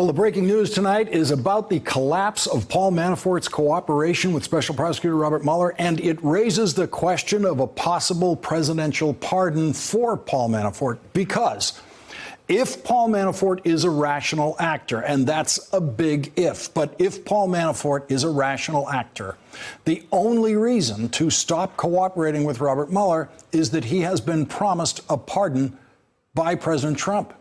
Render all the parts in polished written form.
Well, the breaking news tonight is about the collapse of Paul Manafort's cooperation with Special Prosecutor Robert Mueller, and it raises the question of a possible presidential pardon for Paul Manafort, because if Paul Manafort is a rational actor, and that's a big if, but if Paul Manafort is a rational actor, the only reason to stop cooperating with Robert Mueller is that he has been promised a pardon by President Trump.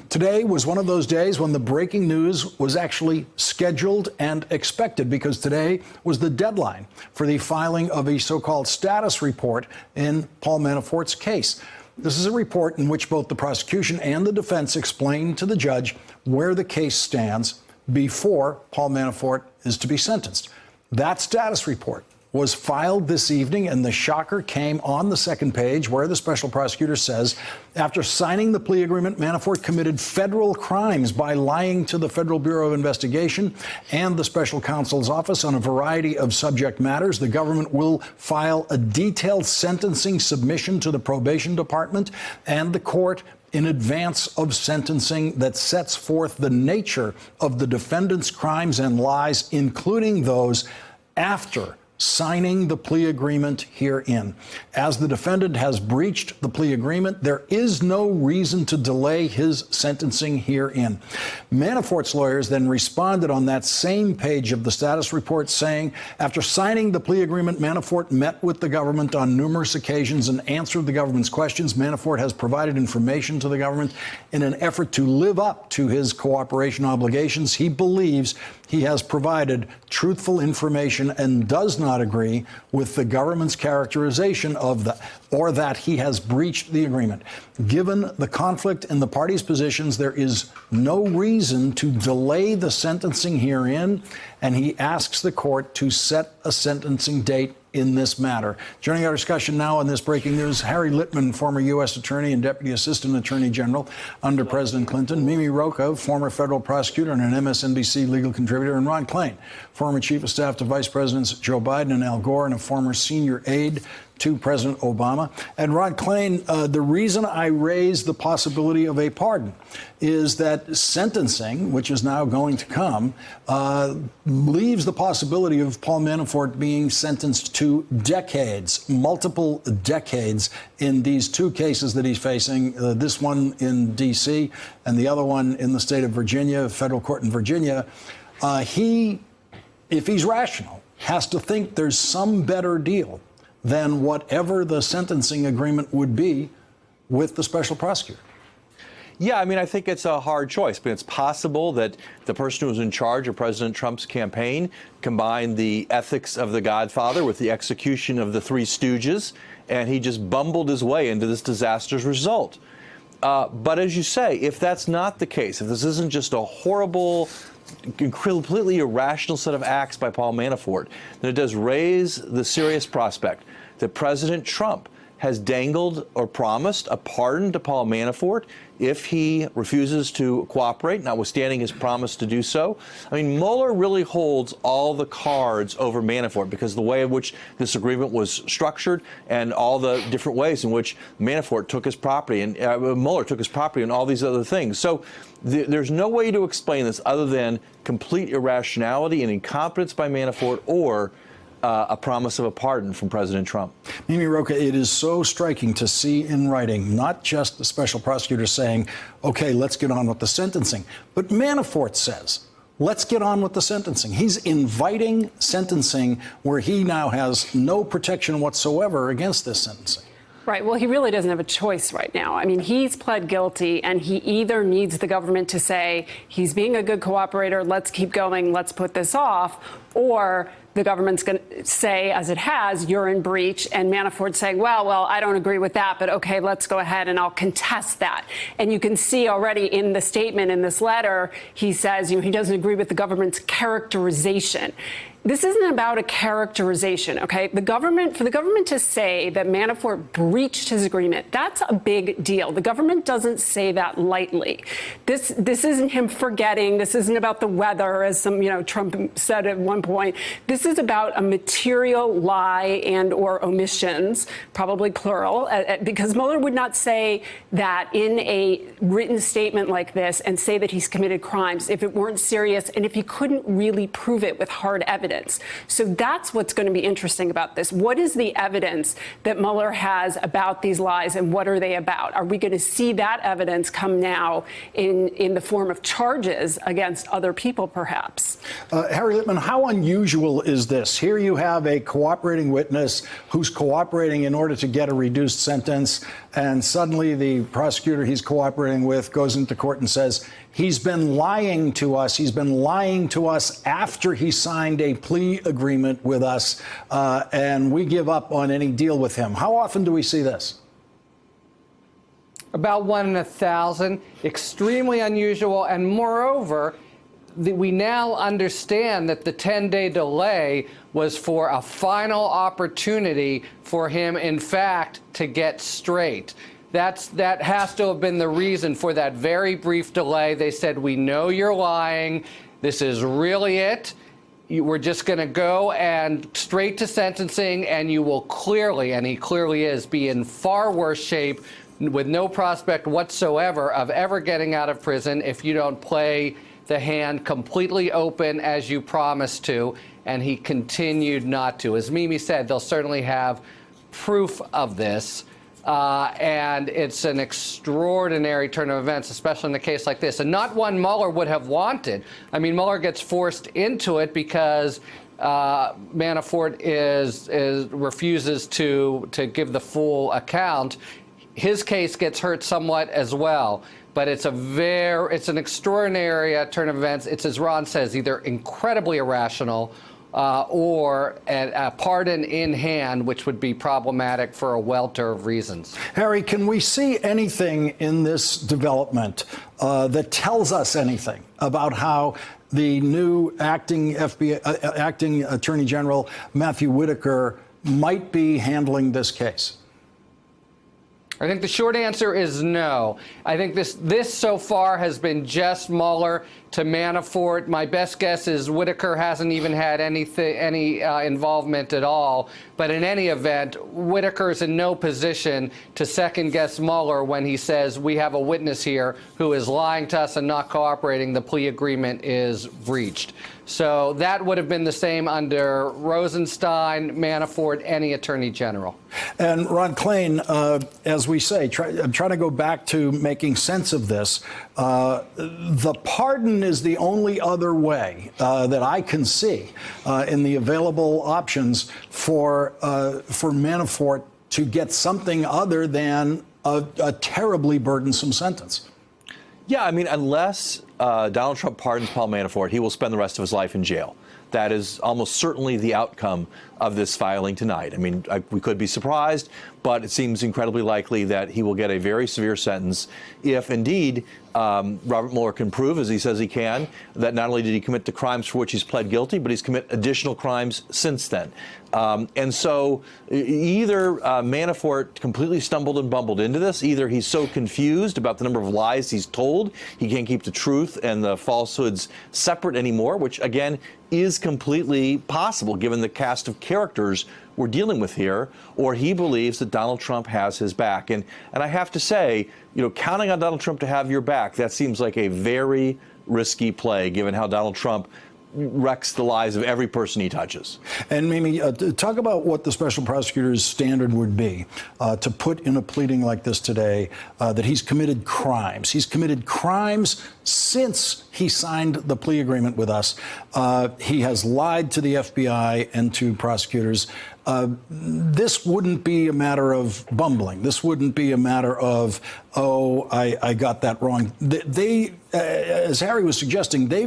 Today was one of those days when the breaking news was actually scheduled and expected, because today was the deadline for the filing of a so-called status report in Paul Manafort's case. This is a report in which both the prosecution and the defense explain to the judge where the case stands before Paul Manafort is to be sentenced. That status report was filed this evening, and the shocker came on the second page, where the special prosecutor says, after signing the plea agreement, Manafort committed federal crimes by lying to the Federal Bureau of Investigation and the special counsel's office on a variety of subject matters. The government will file a detailed sentencing submission to the probation department and the court in advance of sentencing that sets forth the nature of the defendant's crimes and lies, including those after signing the plea agreement herein. As the defendant has breached the plea agreement, there is no reason to delay his sentencing herein. Manafort's lawyers then responded on that same page of the status report, saying, after signing the plea agreement, Manafort met with the government on numerous occasions and answered the government's questions. Manafort has provided information to the government in an effort to live up to his cooperation obligations. He believes he has provided truthful information and does not agree with the government's characterization of that he has breached the agreement. Given the conflict in the parties' positions, there is no reason to delay the sentencing herein, and he asks the court to set a sentencing date in this matter. Joining our discussion now on this breaking news, Harry Litman, former U.S. Attorney and Deputy Assistant Attorney General under President Clinton, Mimi Rocah, former federal prosecutor and an MSNBC legal contributor, and Ron Klain, former Chief of Staff to Vice Presidents Joe Biden and Al Gore, and a former senior aide to President Obama. And Ron Klain, the reason I raise the possibility of a pardon is that sentencing, which is now going to come, leaves the possibility of Paul Manafort being sentenced to decades, multiple decades, in these two cases that he's facing, this one in D.C. and the other one in the state of Virginia, federal court in Virginia. He, if he's rational, has to think there's some better deal than whatever the sentencing agreement would be with the special prosecutor. Yeah, I mean, I think it's a hard choice, but it's possible that the person who was in charge of President Trump's campaign combined the ethics of the Godfather with the execution of the Three Stooges, and he just bumbled his way into this disastrous result. But as you say, if that's not the case, if this isn't just a horrible, completely irrational set of acts by Paul Manafort, then it does raise the serious prospect that President Trump has dangled or promised a pardon to Paul Manafort if he refuses to cooperate, notwithstanding his promise to do so. I mean, Mueller really holds all the cards over Manafort because of the way in which this agreement was structured and all the different ways in which Manafort took his property and Mueller took his property and all these other things. So there's no way to explain this other than complete irrationality and incompetence by Manafort or a promise of a pardon from President Trump. Mimi Rocah, it is so striking to see in writing, not just the special prosecutor saying, OK, let's get on with the sentencing, but Manafort says, let's get on with the sentencing. He's inviting sentencing where he now has no protection whatsoever against this sentencing. Right. Well, he really doesn't have a choice right now. I mean, he's pled guilty, and he either needs the government to say he's being a good cooperator, let's keep going, let's put this off, or the government's going to say, as it has, you're in breach, and Manafort's saying, well, I don't agree with that, but OK, let's go ahead and I'll contest that. And you can see already in the statement in this letter, he says, he doesn't agree with the government's characterization. This isn't about a characterization, OK? For the government to say that Manafort breached his agreement, that's a big deal. The government doesn't say that lightly. This isn't him forgetting. This isn't about the weather, as Trump said at one point. This is about a material lie and or omissions, probably plural, because Mueller would not say that in a written statement like this and say that he's committed crimes if it weren't serious and if he couldn't really prove it with hard evidence. So that's what's going to be interesting about this. What is the evidence that Mueller has about these lies, and what are they about? Are we going to see that evidence come now in the form of charges against other people, perhaps? Harry Litman, how unusual is this? Here you have a cooperating witness who's cooperating in order to get a reduced sentence, and suddenly the prosecutor he's cooperating with goes into court and says, he's been lying to us. He's been lying to us after he signed a plea agreement with us, and we give up on any deal with him. How often do we see this? About 1 in 1,000, extremely unusual, and moreover, we now understand that the 10-day delay was for a final opportunity for him, in fact, to get straight. That has to have been the reason for that very brief delay. They said, we know you're lying. This is really it. We're just going to go and straight to sentencing, and you will clearly, and he clearly is, be in far worse shape with no prospect whatsoever of ever getting out of prison if you don't play the hand completely open as you promised to, and he continued not to. As Mimi said, they'll certainly have proof of this, and it's an extraordinary turn of events, especially in a case like this, and not one Mueller would have wanted. I mean, Mueller gets forced into it because Manafort refuses to give the full account. His case gets hurt somewhat as well. But it's an extraordinary turn of events. It's, as Ron says, either incredibly irrational or a pardon in hand, which would be problematic for a welter of reasons. Harry, can we see anything in this development that tells us anything about how the new acting Attorney General Matthew Whitaker might be handling this case? I think the short answer is no. I think this so far has been just Mueller to Manafort. My best guess is Whitaker hasn't even had any involvement at all. But in any event, Whitaker is in no position to second-guess Mueller when he says, we have a witness here who is lying to us and not cooperating. The plea agreement is breached. So that would have been the same under Rosenstein, Manafort, any attorney general. And Ron Klain, as we say, I'm trying to go back to making sense of this. The pardon is the only other way that I can see in the available options for Manafort to get something other than a terribly burdensome sentence. Yeah, I mean, unless Donald Trump pardons Paul Manafort, he will spend the rest of his life in jail. That is almost certainly the outcome of this filing tonight. I mean, we could be surprised, but it seems incredibly likely that he will get a very severe sentence if, indeed, Robert Mueller can prove, as he says he can, that not only did he commit the crimes for which he's pled guilty, but he's committed additional crimes since then. And so either Manafort completely stumbled and bumbled into this, either he's so confused about the number of lies he's told, he can't keep the truth and the falsehoods separate anymore, which, again, is completely possible given the cast of characters we're dealing with here, or he believes that Donald Trump has his back. And I have to say, counting on Donald Trump to have your back, that seems like a very risky play, given how Donald Trump wrecks the lives of every person he touches. And Mimi, talk about what the special prosecutor's standard would be to put in a pleading like this today, that he's committed crimes. He's committed crimes since he signed the plea agreement with us. He has lied to the FBI and to prosecutors. This wouldn't be a matter of bumbling. This wouldn't be a matter of, oh, I got that wrong. They, as Harry was suggesting, they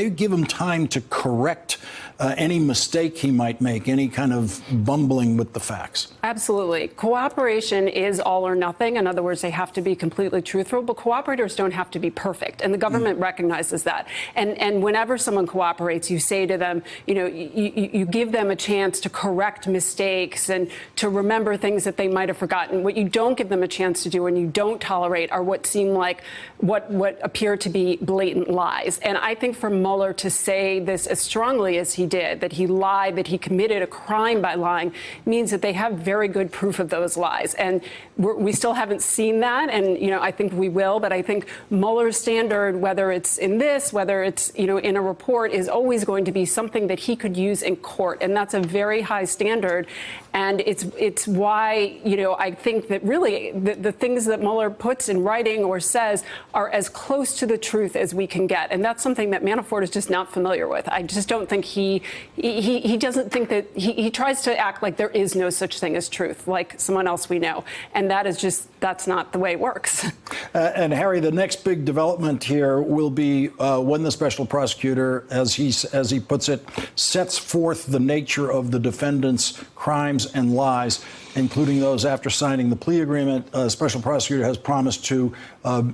give him time to correct any mistake he might make, any kind of bumbling with the facts. Absolutely. Cooperation is all or nothing. In other words, they have to be completely truthful, but cooperators don't have to be perfect. and the government recognizes that. And whenever someone cooperates, you say to them, you give them a chance to correct mistakes and to remember things that they might have forgotten. What you don't give them a chance to do and you don't tolerate are what seem like what appear to be blatant lies. And I think for Mueller to say this as strongly as he did, that he lied, that he committed a crime by lying, means that they have very good proof of those lies. And we still haven't seen that. And, I think we will. But I think Mueller's standard, whether it's in this, whether it's, in a report, is always going to be something that he could use in court. And that's a very high standard. And it's why, I think that really the things that Mueller puts in writing or says are as close to the truth as we can get. And that's something that Manafort is just not familiar with. I just don't think he doesn't think that he tries to act like there is no such thing as truth, like someone else we know. And that's not the way it works. And Harry, the next big development here will be when the special prosecutor, as he puts it, sets forth the nature of the defendant's crimes and lies, including those after signing the plea agreement. Special prosecutor has promised to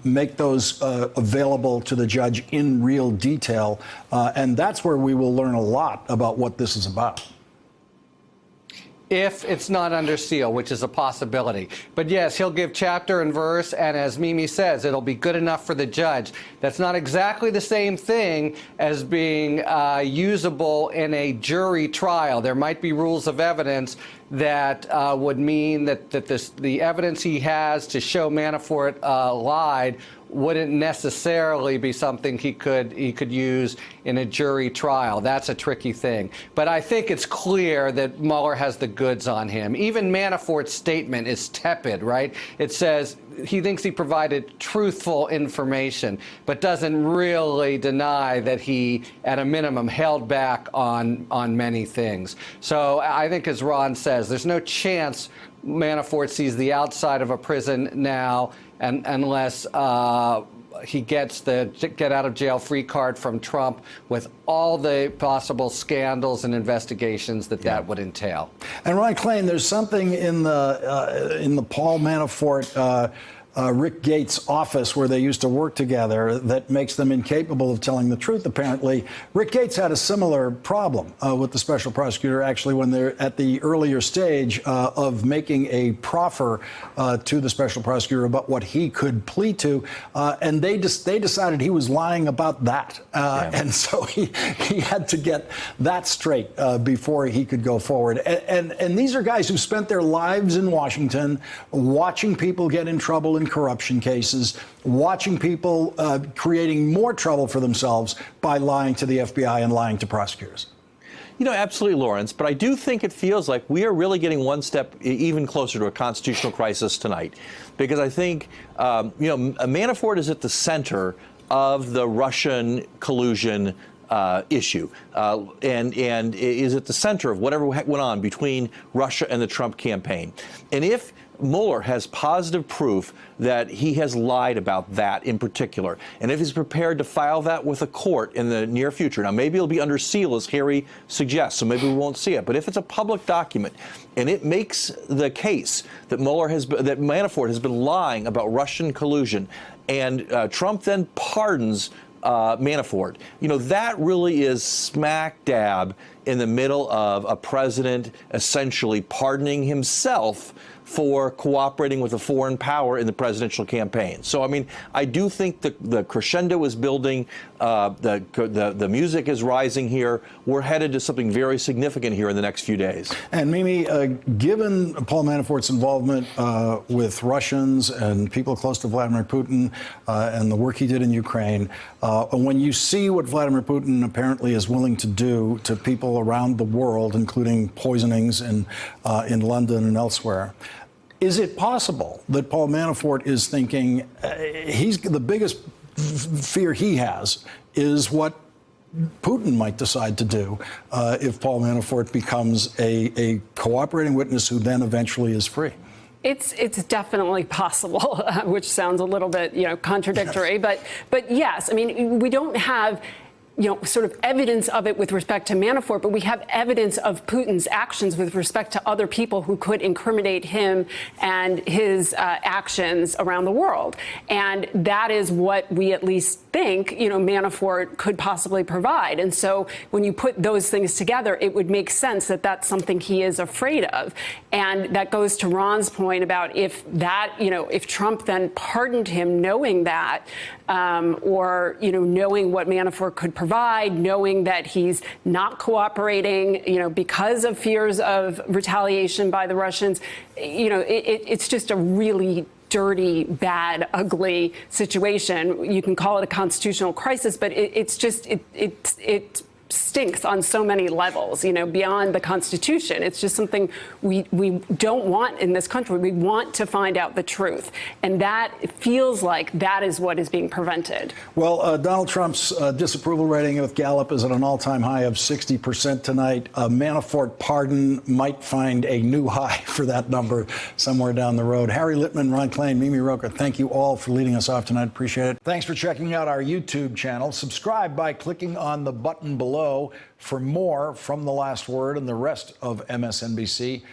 make those available to the judge in real detail. And that's where we will learn a lot about what this is about. If it's not under seal, which is a possibility. But yes, he'll give chapter and verse, and as Mimi says, it'll be good enough for the judge. That's not exactly the same thing as being usable in a jury trial. There might be rules of evidence that would mean that the evidence he has to show Manafort lied wouldn't necessarily be something he could use in a jury trial. That's a tricky thing. But I think it's clear that Mueller has the goods on him. Even Manafort's statement is tepid, right? It says he thinks he provided truthful information, but doesn't really deny that he, at a minimum, held back on many things. So I think, as Ron says, there's no chance Manafort sees the outside of a prison now, and unless he gets the get-out-of-jail-free card from Trump with all the possible scandals and investigations that would entail. And Ron Klain, there's something in the Paul Manafort Rick Gates' office where they used to work together that makes them incapable of telling the truth, apparently. Rick Gates had a similar problem with the special prosecutor, actually, when they're at the earlier stage of making a proffer to the special prosecutor about what he could plead to. And they decided he was lying about that. And so he had to get that straight before he could go forward. And these are guys who spent their lives in Washington watching people get in trouble in corruption cases, watching people creating more trouble for themselves by lying to the FBI and lying to prosecutors. Absolutely, Lawrence. But I do think it feels like we are really getting one step even closer to a constitutional crisis tonight, because I think, Manafort is at the center of the Russian collusion issue, and is at the center of whatever went on between Russia and the Trump campaign. And if Mueller has positive proof that he has lied about that in particular, and if he's prepared to file that with a court in the near future, now maybe it'll be under seal, as Harry suggests, so maybe we won't see it, but if it's a public document and it makes the case that that Manafort has been lying about Russian collusion, and Trump then pardons Manafort, that really is smack dab in the middle of a president essentially pardoning himself for cooperating with a foreign power in the presidential campaign. So, I do think the crescendo is building, the music is rising here. We're headed to something very significant here in the next few days. And Mimi, given Paul Manafort's involvement with Russians and people close to Vladimir Putin and the work he did in Ukraine, when you see what Vladimir Putin apparently is willing to do to people around the world, including poisonings in London and elsewhere, is it possible that Paul Manafort is thinking the biggest fear he has is what Putin might decide to do if Paul Manafort becomes a cooperating witness who then eventually is free? It's definitely possible, which sounds a little bit contradictory, yes. But yes, we don't have sort of evidence of it with respect to Manafort, but we have evidence of Putin's actions with respect to other people who could incriminate him and his actions around the world. And that is what we at least think, Manafort could possibly provide. And so when you put those things together, it would make sense that that's something he is afraid of. And that goes to Ron's point about if Trump then pardoned him knowing that, or, knowing what Manafort could provide, knowing that he's not cooperating, because of fears of retaliation by the Russians, it's just a really dirty, bad, ugly situation. You can call it a constitutional crisis, but it stinks on so many levels, beyond the Constitution. It's just something we don't want in this country. We want to find out the truth. And that feels like that is what is being prevented. Well, Donald Trump's disapproval rating with Gallup is at an all-time high of 60% tonight. A Manafort pardon might find a new high for that number somewhere down the road. Harry Litman, Ron Klain, Mimi Rocah, thank you all for leading us off tonight. Appreciate it. Thanks for checking out our YouTube channel. Subscribe by clicking on the button below for more from The Last Word and the rest of MSNBC.